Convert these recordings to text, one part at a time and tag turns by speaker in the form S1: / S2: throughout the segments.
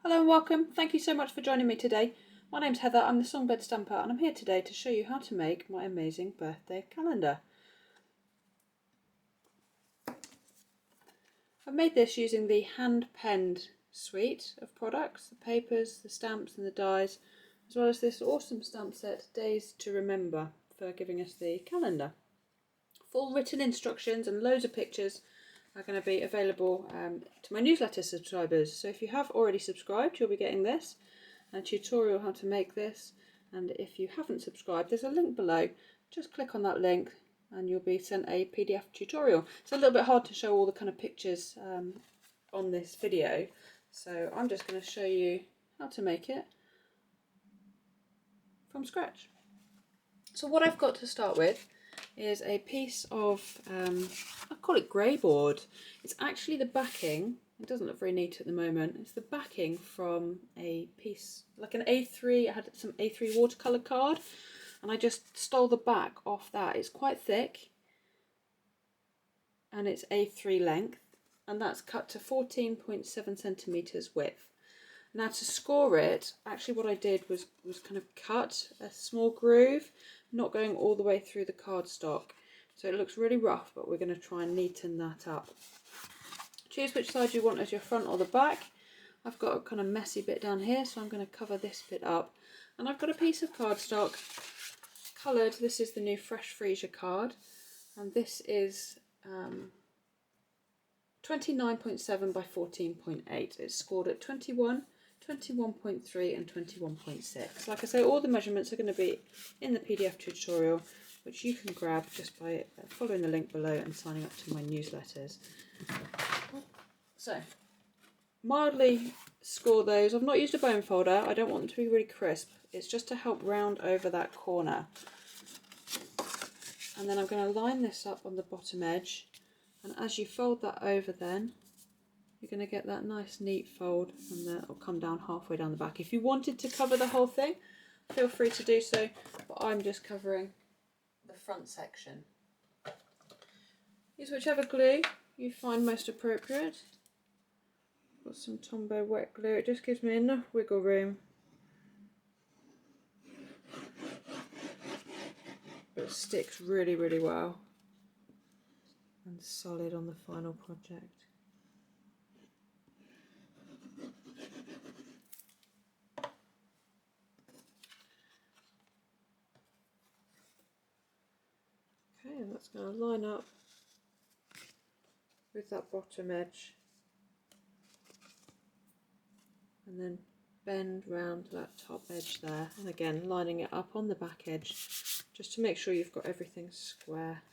S1: Hello and welcome. Thank you so much for joining me today. My name's Heather, I'm the Songbird Stamper, and I'm here today to show you how to make my amazing birthday calendar. I've made this using the hand-penned suite of products, the papers, the stamps and the dies, as well as this awesome stamp set, Days to Remember, for giving us the calendar. Full written instructions and loads of pictures are going to be available to my newsletter subscribers. So if you have already subscribed, you'll be getting this, a tutorial how to make this. And if you haven't subscribed, there's a link below. Just click on that link and you'll be sent a PDF tutorial. It's a little bit hard to show all the kind of pictures on this video, so I'm just going to show you how to make it from scratch. So what I've got to start with is a piece of, I call it grey board. It's actually the backing. It doesn't look very neat at the moment. It's the backing from a piece, like an A3. I had some A3 watercolour card and I just stole the back off that. It's quite thick and it's A3 length, and that's cut to 14.7 centimetres width. Now to score it, actually what I did was kind of cut a small groove, not going all the way through the cardstock. So it looks really rough, but we're going to try and neaten that up. Choose which side you want as your front or the back. I've got a kind of messy bit down here, so I'm going to cover this bit up. And I've got a piece of cardstock, coloured. This is the new Fresh Freesia card, and this is 29.7 by 14.8. It's scored at 21, 21.3 and 21.6. Like I say, all the measurements are going to be in the PDF tutorial, which you can grab just by following the link below and signing up to my newsletters. So, mildly score those. I've not used a bone folder. I don't want them to be really crisp. It's just to help round over that corner. And then I'm going to line this up on the bottom edge. And as you fold that over, then you're going to get that nice neat fold, and then it'll come down halfway down the back. If you wanted to cover the whole thing, feel free to do so, but I'm just covering the front section. Use whichever glue you find most appropriate. Got some Tombow wet glue, it just gives me enough wiggle room, but it sticks really, really well and solid on the final project. Okay, and that's going to line up with that bottom edge and then bend round that top edge there, and again lining it up on the back edge just to make sure you've got everything square.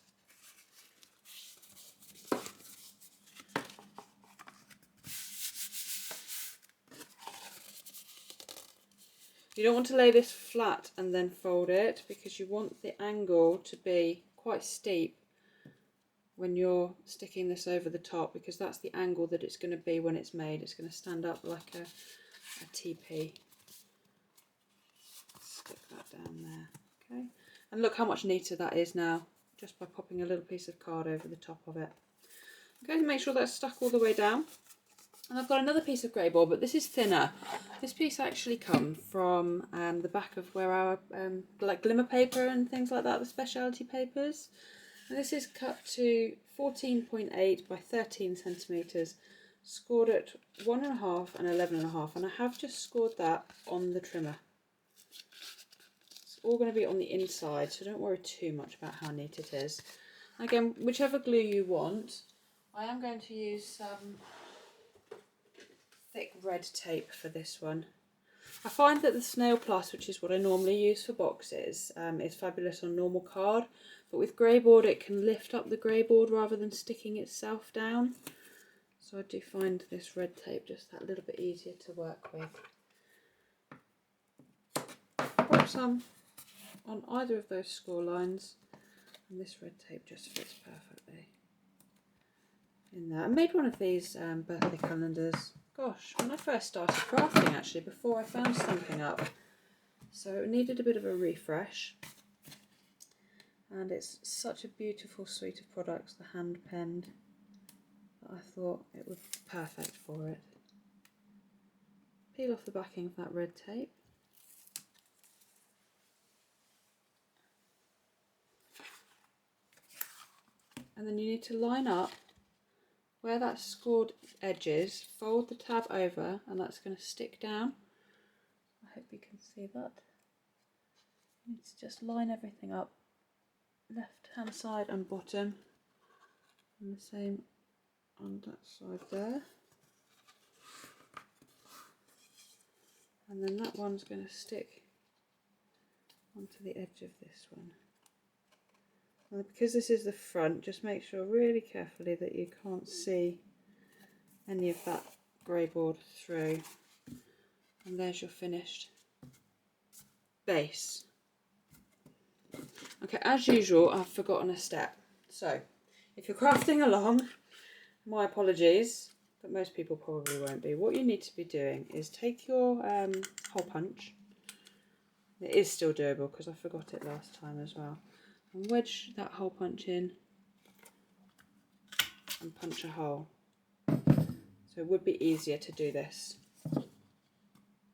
S1: You don't want to lay this flat and then fold it, because you want the angle to be quite steep when you're sticking this over the top, because that's the angle that it's going to be when it's made. It's going to stand up like a teepee. Stick that down there, okay? And look how much neater that is now, just by popping a little piece of card over the top of it. Okay, make sure that's stuck all the way down. And I've got another piece of grey board, but this is thinner. This piece actually comes from the back of where our like glimmer paper and things like that, the specialty papers. And this is cut to 14.8 by 13 centimetres, scored at 1.5 and 11.5, and I have just scored that on the trimmer. It's all going to be on the inside, so don't worry too much about how neat it is. Again, whichever glue you want, I am going to use some thick red tape for this one. I find that the Snail Plus, which is what I normally use for boxes, is fabulous on normal card, but with grey board it can lift up the grey board rather than sticking itself down. So I do find this red tape just that little bit easier to work with. Put some on either of those score lines, and this red tape just fits perfectly in there. I made one of these birthday calendars, gosh, when I first started crafting, actually, before I found Stampin' Up. So it needed a bit of a refresh. And it's such a beautiful suite of products, the hand penned, that I thought it would be perfect for it. peel off the backing of that red tape. And then you need to line up where that scored edge is, fold the tab over, and that's going to stick down. I hope you can see that. You need to just line everything up, left hand side and bottom, and the same on that side there. And then that one's going to stick onto the edge of this one. And because this is the front, just make sure really carefully that you can't see any of that grey board through. And there's your finished base. Okay, as usual, I've forgotten a step. So, if you're crafting along, my apologies, but most people probably won't be. What you need to be doing is take your hole punch. It is still doable because I forgot it last time as well. And wedge that hole punch in and punch a hole. So it would be easier to do this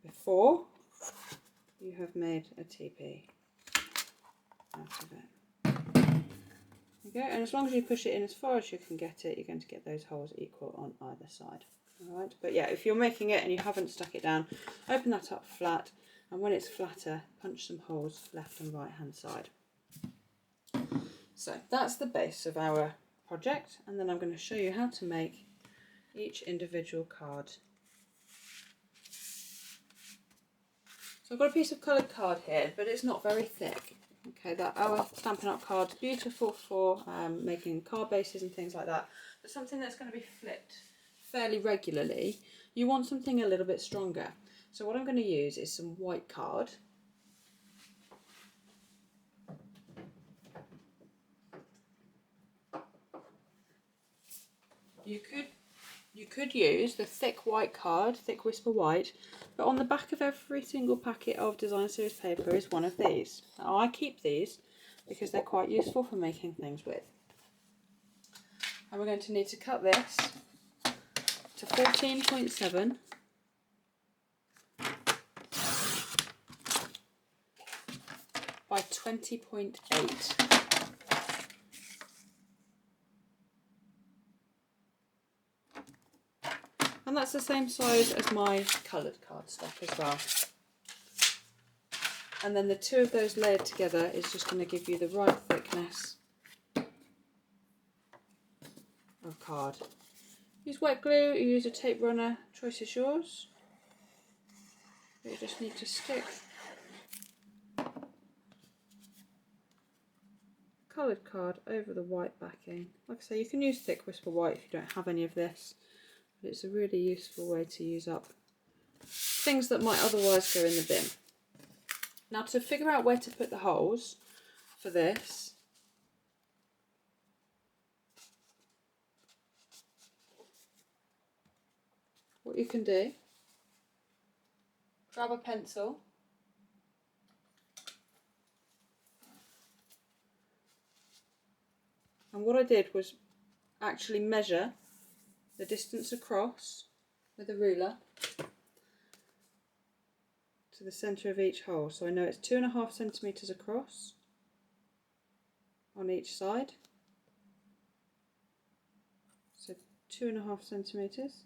S1: before you have made a TP out of it. There you go, and as long as you push it in as far as you can get it, you're going to get those holes equal on either side. Alright, but yeah, if you're making it and you haven't stuck it down, open that up flat, and when it's flatter, punch some holes left and right hand side. So that's the base of our project, and then I'm going to show you how to make each individual card. So I've got a piece of coloured card here, but it's not very thick. Okay, that our Stampin' Up card's beautiful for making card bases and things like that, but something that's going to be flipped fairly regularly, you want something a little bit stronger. So what I'm going to use is some white card. You could use the thick white card, thick Whisper White, but on the back of every single packet of Design Series paper is one of these. Now I keep these because they're quite useful for making things with. And we're going to need to cut this to 14.7 by 20.8. And that's the same size as my coloured cardstock as well. And then the two of those layered together is just going to give you the right thickness of card. Use wet glue, you use a tape runner, choice is yours. You just need to stick coloured card over the white backing. Like I say, you can use thick Whisper White if you don't have any of this. But it's a really useful way to use up things that might otherwise go in the bin. Now to figure out where to put the holes for this, what you can do, grab a pencil and what I did was actually measure the distance across with a ruler to the centre of each hole. So I know it's 2.5 centimetres across on each side. So 2.5 centimetres.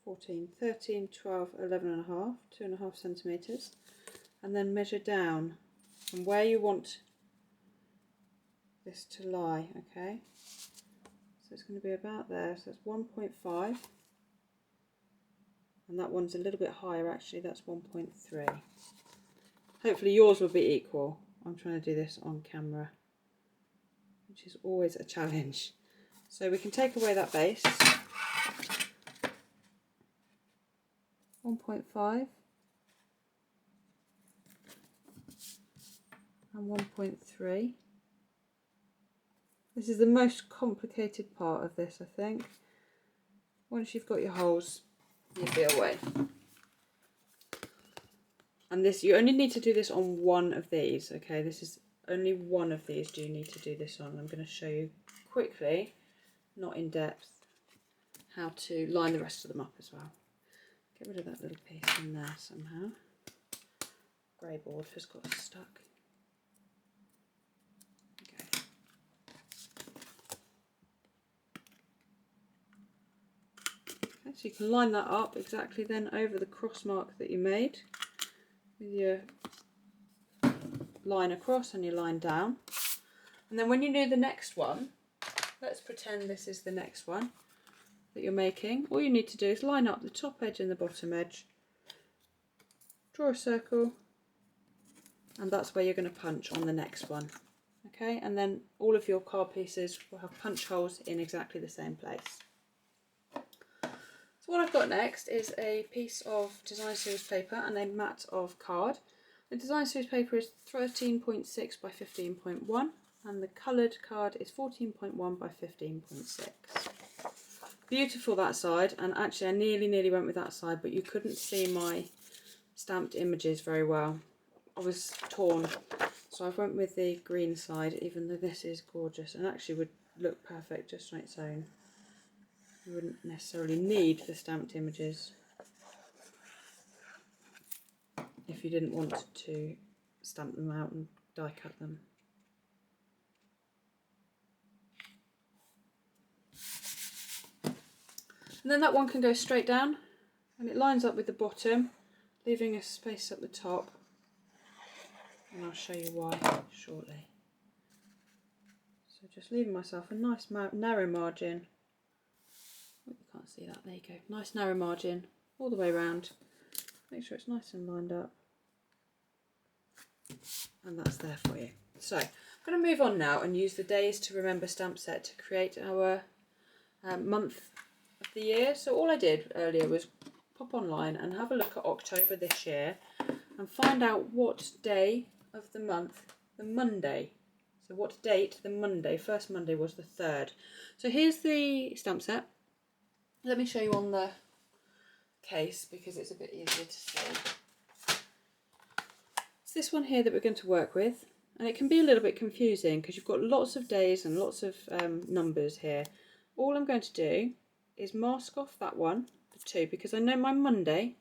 S1: (14, 13, 12, 11.5, 2.5 centimetres, and then measure down from where you want this to lie. Okay, so it's going to be about there, so it's 1.5, and that one's a little bit higher actually, that's 1.3. Hopefully yours will be equal. I'm trying to do this on camera, which is always a challenge. So we can take away that base, 1.5 and 1.3. This is the most complicated part of this, I think. Once you've got your holes, you'll be away. And this, you only need to do this on one of these, okay? This is only one of these do you need to do this on. I'm going to show you quickly, not in depth, how to line the rest of them up as well. Get rid of that little piece in there somehow. Grey board has got stuck. Okay. Okay, so you can line that up exactly then over the cross mark that you made with your line across and your line down. And then when you do the next one, let's pretend this is the next one that you're making. All you need to do is line up the top edge and the bottom edge, draw a circle, and that's where you're going to punch on the next one. Okay, and then all of your card pieces will have punch holes in exactly the same place. So what I've got next is a piece of design series paper and a mat of card. The design series paper is 13.6 by 15.1 and the coloured card is 14.1 by 15.6. Beautiful that side, and actually I nearly went with that side, but you couldn't see my stamped images very well. I was torn, so I went with the green side, even though this is gorgeous and actually would look perfect just on its own. You wouldn't necessarily need the stamped images if you didn't want to stamp them out and die cut them. And then that one can go straight down and it lines up with the bottom, leaving a space at the top, and I'll show you why shortly. So just leaving myself a nice narrow margin. Oh, you can't see that, there you go. Nice narrow margin all the way around. Make sure it's nice and lined up. And that's there for you. So I'm going to move on now and use the Days to Remember stamp set to create our month of the year. So all I did earlier was pop online and have a look at October this year and find out what day of the month, the Monday. So what date the Monday, first Monday was the 3rd. So here's the stamp set. Let me show you on the case because it's a bit easier to see. It's this one here that we're going to work with, and it can be a little bit confusing because you've got lots of days and lots of numbers here. All I'm going to do is mask off that one, the 2, because I know my Monday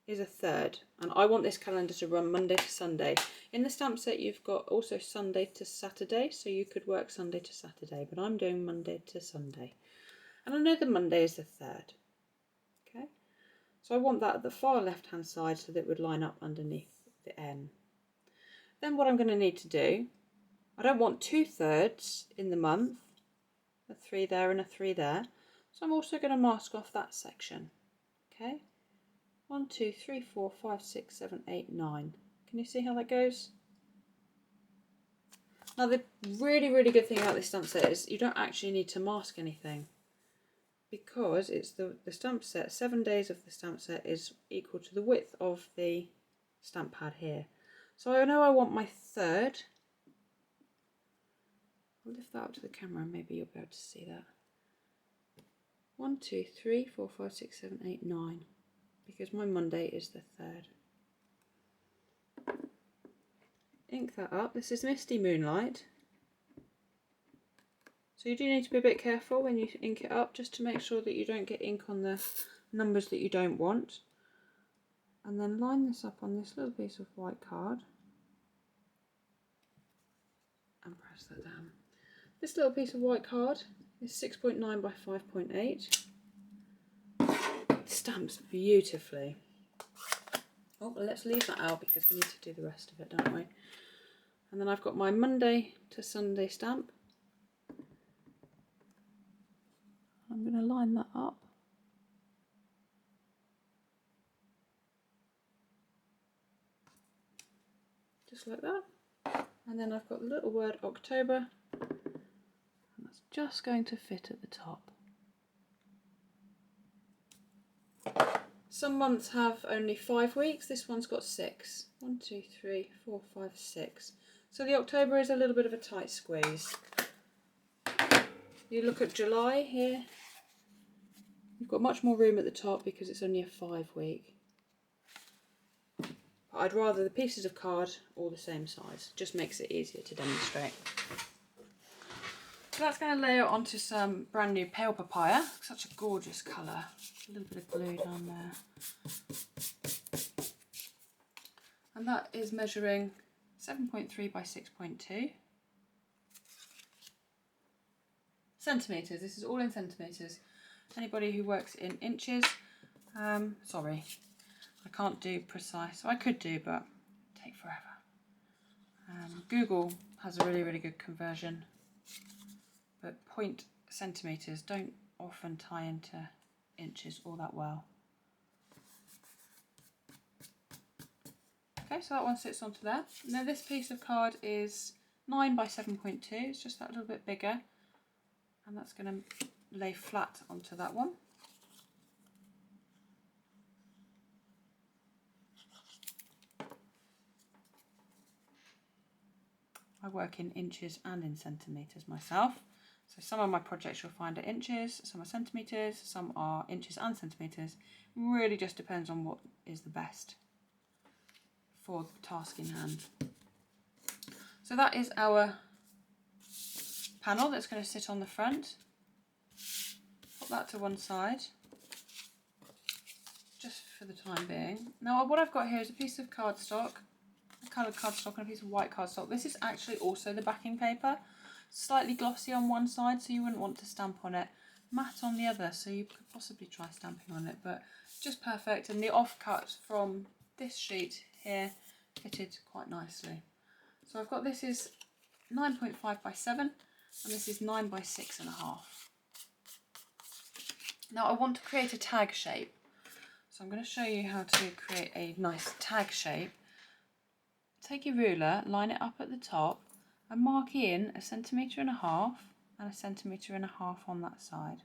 S1: is a 3rd and I want this calendar to run Monday to Sunday. In the stamp set you've got also Sunday to Saturday, so you could work Sunday to Saturday, but I'm doing Monday to Sunday. And I know the Monday is the 3rd. Okay, so I want that at the far left hand side so that it would line up underneath the N. Then what I'm going to need to do, I don't want 2/3 in the month, a 3 there and a 3 there, so I'm also going to mask off that section. Okay, 1, 2, 3, 4, 5, 6, 7, 8, 9. Can you see how that goes? Now the really good thing about this stamp set is you don't actually need to mask anything, because it's the stamp set, 7 days of the stamp set is equal to the width of the stamp pad here. So I know I want my 3rd. I'll lift that up to the camera and maybe you'll be able to see that. 1, 2, 3, 4, 5, 6, 7, 8, 9. Because my Monday is the 3rd. Ink that up. This is Misty Moonlight. So you do need to be a bit careful when you ink it up, just to make sure that you don't get ink on the numbers that you don't want. And then line this up on this little piece of white card and press that down. This little piece of white card is 6.9 by 5.8. It stamps beautifully. Oh, well, let's leave that out because we need to do the rest of it, don't we? And then I've got my Monday to Sunday stamp. I'm going to line that up. Just like that. And then I've got the little word October, and that's just going to fit at the top. Some months have only 5 weeks, this one's got 6. 1, 2, 3, 4, 5, 6. So the October is a little bit of a tight squeeze. You look at July here, you've got much more room at the top because it's only a 5 week. But I'd rather the pieces of card all the same size, just makes it easier to demonstrate. So that's going to layer onto some brand new pale papaya. Such a gorgeous colour. A little bit of glue down there. And that is measuring 7.3 by 6.2 centimetres. This is all in centimetres. Anybody who works in inches, sorry, I can't do precise. So I could do, but it'd take forever. Google has a really, really good conversion, but point centimetres don't often tie into inches all that well. Okay, so that one sits onto there. Now this piece of card is 9 by 7.2, it's just that little bit bigger, and that's going to lay flat onto that one. I work in inches and in centimetres myself, so some of my projects you'll find are inches, some are centimetres, some are inches and centimetres. Really just depends on what is the best for the task in hand. So that is our panel that's going to sit on the front. Put that to one side, just for the time being. Now what I've got here is a piece of cardstock, a coloured cardstock and a piece of white cardstock. This is actually also the backing paper. Slightly glossy on one side, so you wouldn't want to stamp on it. Matte on the other, so you could possibly try stamping on it, but just perfect. And the offcut from this sheet here fitted quite nicely. So I've got, this is 9.5 by 7 and this is 9 by 6.5. Now I want to create a tag shape, so I'm going to show you how to create a nice tag shape. Take your ruler, line it up at the top and mark in 1.5 centimetres and 1.5 centimetres on that side.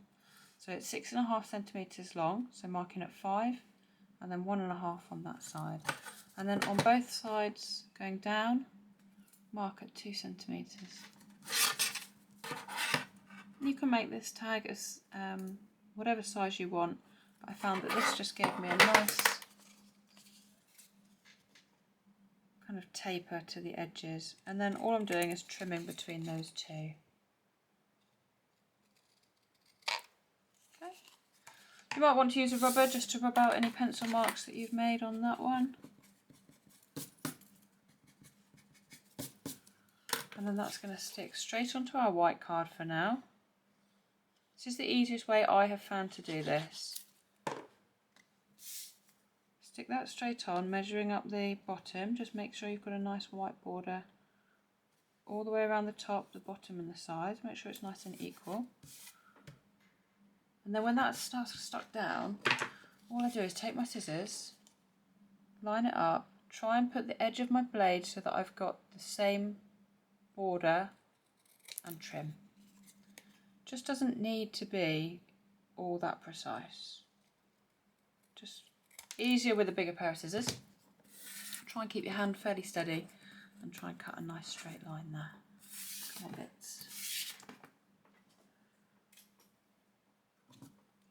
S1: So it's 6.5 centimetres long, so marking at 5 and then 1.5 on that side. And then on both sides going down, mark at 2 centimetres. You can make this tag as whatever size you want, but I found that this just gave me a nice kind of taper to the edges, and then all I'm doing is trimming between those two. Okay. You might want to use a rubber just to rub out any pencil marks that you've made on that one. And then that's going to stick straight onto our white card for now. This is the easiest way I have found to do this. Stick that straight on, measuring up the bottom. Just make sure you've got a nice white border all the way around the top, the bottom and the sides. Make sure it's nice and equal. And then when that starts stuck down, all I do is take my scissors, line it up, try and put the edge of my blade so that I've got the same border, and trim. Just doesn't need to be all that precise. Just easier with a bigger pair of scissors. Try and keep your hand fairly steady and try and cut a nice straight line there. Come on, bits.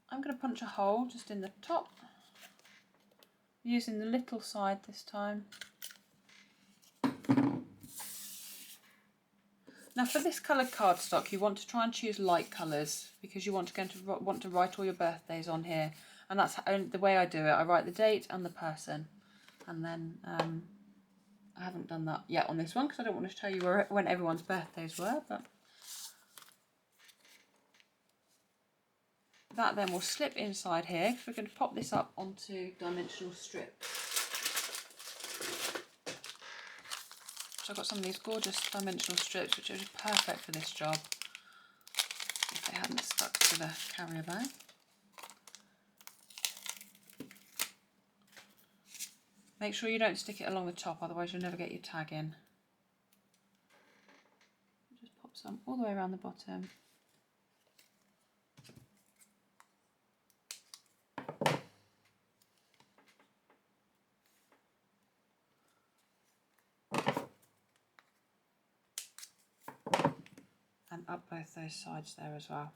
S1: I'm going to punch a hole just in the top, using the little side this time. Now for this coloured cardstock, you want to try and choose light colours because you want to write all your birthdays on here, and that's the way I do it. I write the date and the person, and then I haven't done that yet on this one because I don't want to tell you when everyone's birthdays were, but that then will slip inside here because we're going to pop this up onto dimensional strips. So I've got some of these gorgeous dimensional strips which are just perfect for this job if they hadn't stuck to the carrier bag. Make sure you don't stick it along the top, otherwise you'll never get your tag in. Just pop some all the way around the bottom. And up both those sides there as well.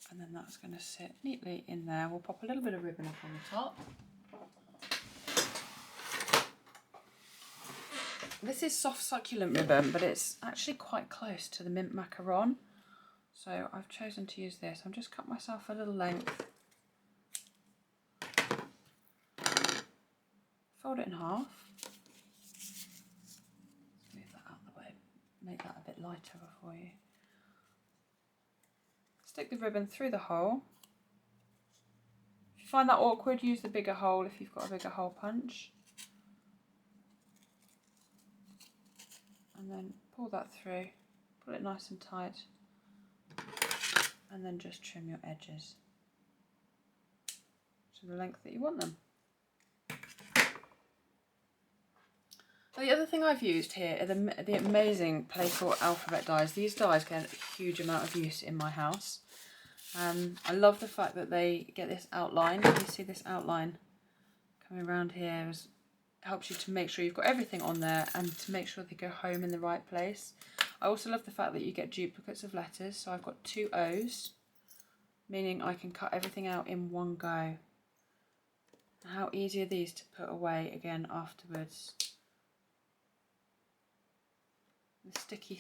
S1: And then that's going to sit neatly in there. We'll pop a little bit of ribbon up on the top. This is soft succulent ribbon, but it's actually quite close to the mint macaron. So I've chosen to use this. I'm just cut myself a little length. Fold it in half. Move that out of the way. Make that a bit lighter for you. Stick the ribbon through the hole. If you find that awkward, use the bigger hole if you've got a bigger hole punch. And then pull that through, pull it nice and tight, and then just trim your edges to the length that you want them. Now, the other thing I've used here are the amazing playful alphabet dies. These dies get a huge amount of use in my house. I love the fact that they get this outline. You see this outline coming around here helps you to make sure you've got everything on there and to make sure they go home in the right place. I also love the fact that you get duplicates of letters. So I've got 2 O's, meaning I can cut everything out in one go. How easy are these to put away again afterwards? The sticky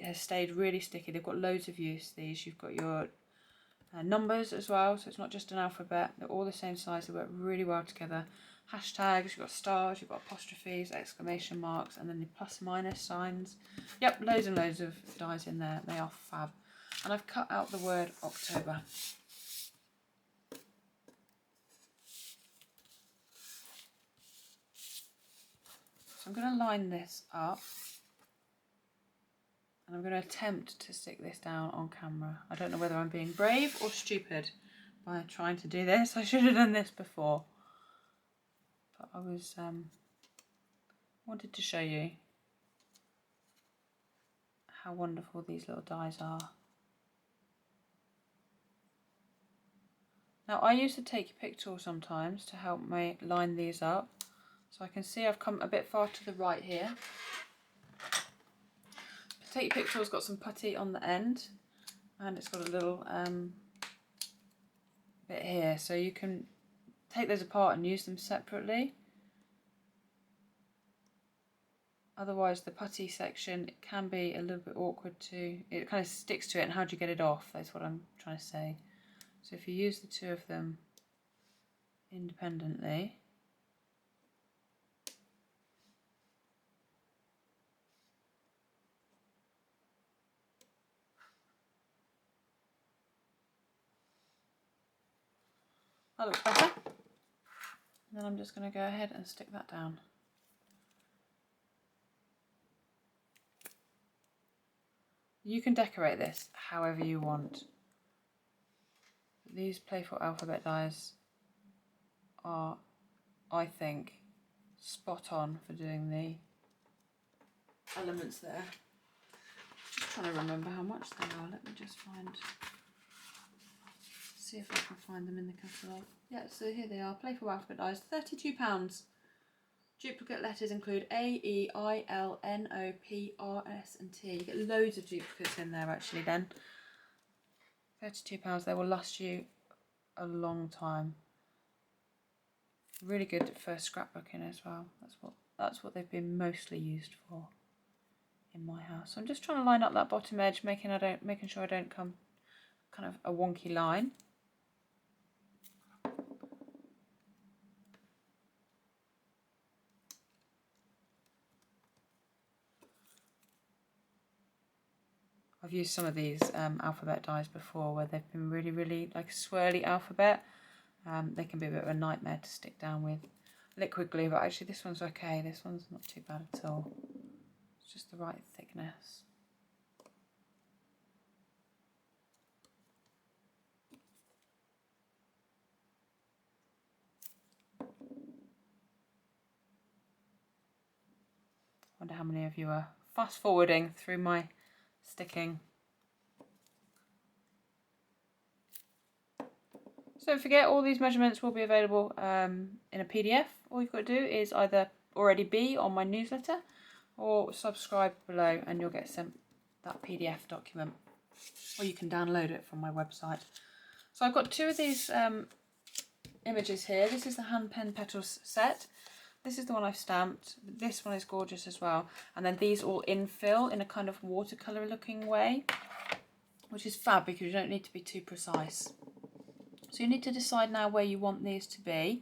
S1: has stayed really sticky. They've got loads of use, these. You've got your numbers as well, so it's not just an alphabet. They're all the same size. They work really well together. Hashtags, you've got stars, you've got apostrophes, exclamation marks, and then the plus minus signs. Yep, loads and loads of dies in there. They are fab. And I've cut out the word October. So I'm going to line this up. And I'm going to attempt to stick this down on camera. I don't know whether I'm being brave or stupid by trying to do this. I should have done this before. But I wanted to show you how wonderful these little dies are. Now I use the take your pick tool sometimes to help me line these up. So I can see I've come a bit far to the right here. The take your pick tool's got some putty on the end and it's got a little bit here, so you can take those apart and use them separately. Otherwise the putty section can be a little bit awkward to, it kind of sticks to it, and how do you get it off? That's what I'm trying to say. So if you use the 2 of them independently, that looks better. And then I'm just going to go ahead and stick that down. You can decorate this however you want. These playful alphabet dies are, I think, spot on for doing the elements there. Just trying to remember how much they are. Let me just see if I can find them in the catalogue. Yeah, so here they are, playful alphabet dies, £32. Duplicate letters include A, E, I, L, N, O, P, R, S and T. You get loads of duplicates in there actually then. £32, they will last you a long time. Really good for scrapbooking as well. That's what they've been mostly used for in my house. So I'm just trying to line up that bottom edge, making sure I don't come kind of a wonky line. I've used some of these alphabet dies before where they've been really, really like a swirly alphabet. They can be a bit of a nightmare to stick down with liquid glue, but actually this one's okay. This one's not too bad at all. It's just the right thickness. I wonder how many of you are fast forwarding through my sticking. So don't forget, all these measurements will be available in a PDF. All you've got to do is either already be on my newsletter or subscribe below and you'll get sent that PDF document, or you can download it from my website. So I've got 2 of these images here. This is the hand pen petals set. This is the one I've stamped. This one is gorgeous as well. And then these all infill in a kind of watercolour looking way, which is fab because you don't need to be too precise. So you need to decide now where you want these to be.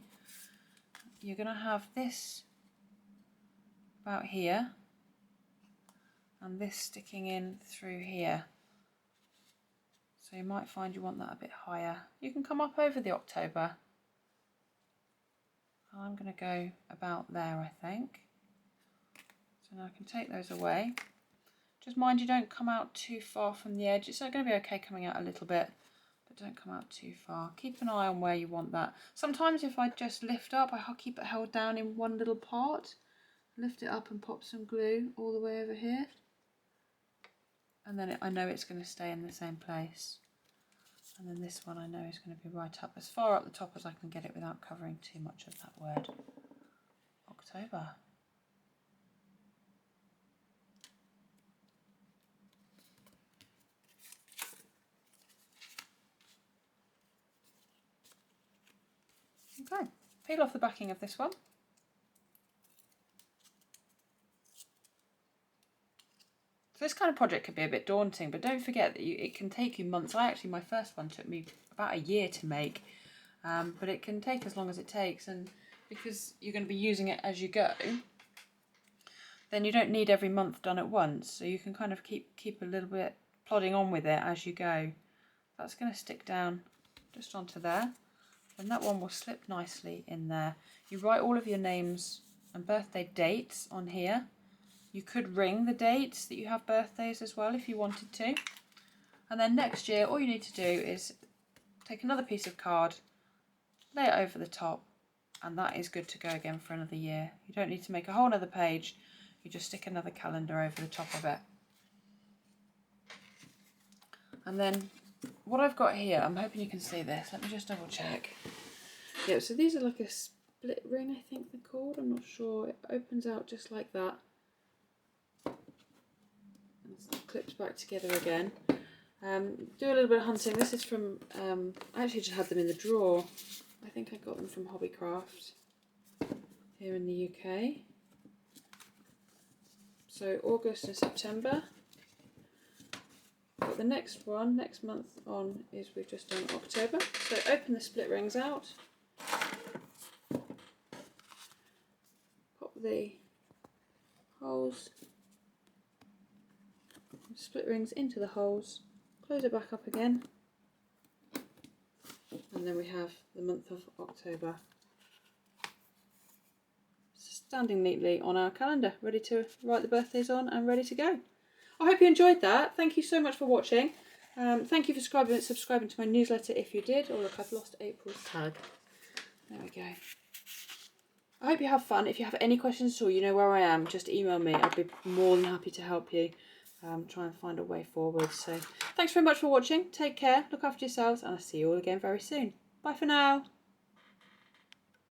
S1: You're going to have this about here and this sticking in through here. So you might find you want that a bit higher. You can come up over the October. I'm going to go about there, I think. So now I can take those away. Just mind you don't come out too far from the edge. It's going to be okay coming out a little bit, but don't come out too far. Keep an eye on where you want that. Sometimes if I just lift up, I keep it held down in one little part. Lift it up and pop some glue all the way over here. And then I know it's going to stay in the same place. And then this one I know is going to be right up, as far up the top as I can get it without covering too much of that word. October. Okay, peel off the backing of this one. So this kind of project could be a bit daunting, but don't forget that it can take you months. My first one took me about a year to make, but it can take as long as it takes, and because you're going to be using it as you go, then you don't need every month done at once, so you can kind of keep a little bit plodding on with it as you go. That's going to stick down just onto there, and that one will slip nicely in there. You write all of your names and birthday dates on here. You could ring the dates that you have birthdays as well if you wanted to. And then next year, all you need to do is take another piece of card, lay it over the top, and that is good to go again for another year. You don't need to make a whole other page. You just stick another calendar over the top of it. And then what I've got here, I'm hoping you can see this. Let me just double check. Yeah, so these are like a split ring, I think they're called. I'm not sure. It opens out just like that. Clips back together again. Do a little bit of hunting. This is from, I actually just had them in the drawer. I think I got them from Hobbycraft here in the UK. So August and September. But the next one, next month on, is we've just done October. So open the split rings out. Pop the holes, split rings into the holes, close it back up again, and then we have the month of October standing neatly on our calendar, ready to write the birthdays on and ready to go. I hope you enjoyed that. Thank you so much for watching. Thank you for subscribing to my newsletter if you did. Oh look, I've lost April's tag. There we go. I hope you have fun. If you have any questions at all, you know where I am. Just email me. I'd be more than happy to help you. Try and find a way forward. So thanks very much for watching. Take care, look after yourselves, and I'll see you all again very soon. Bye for now.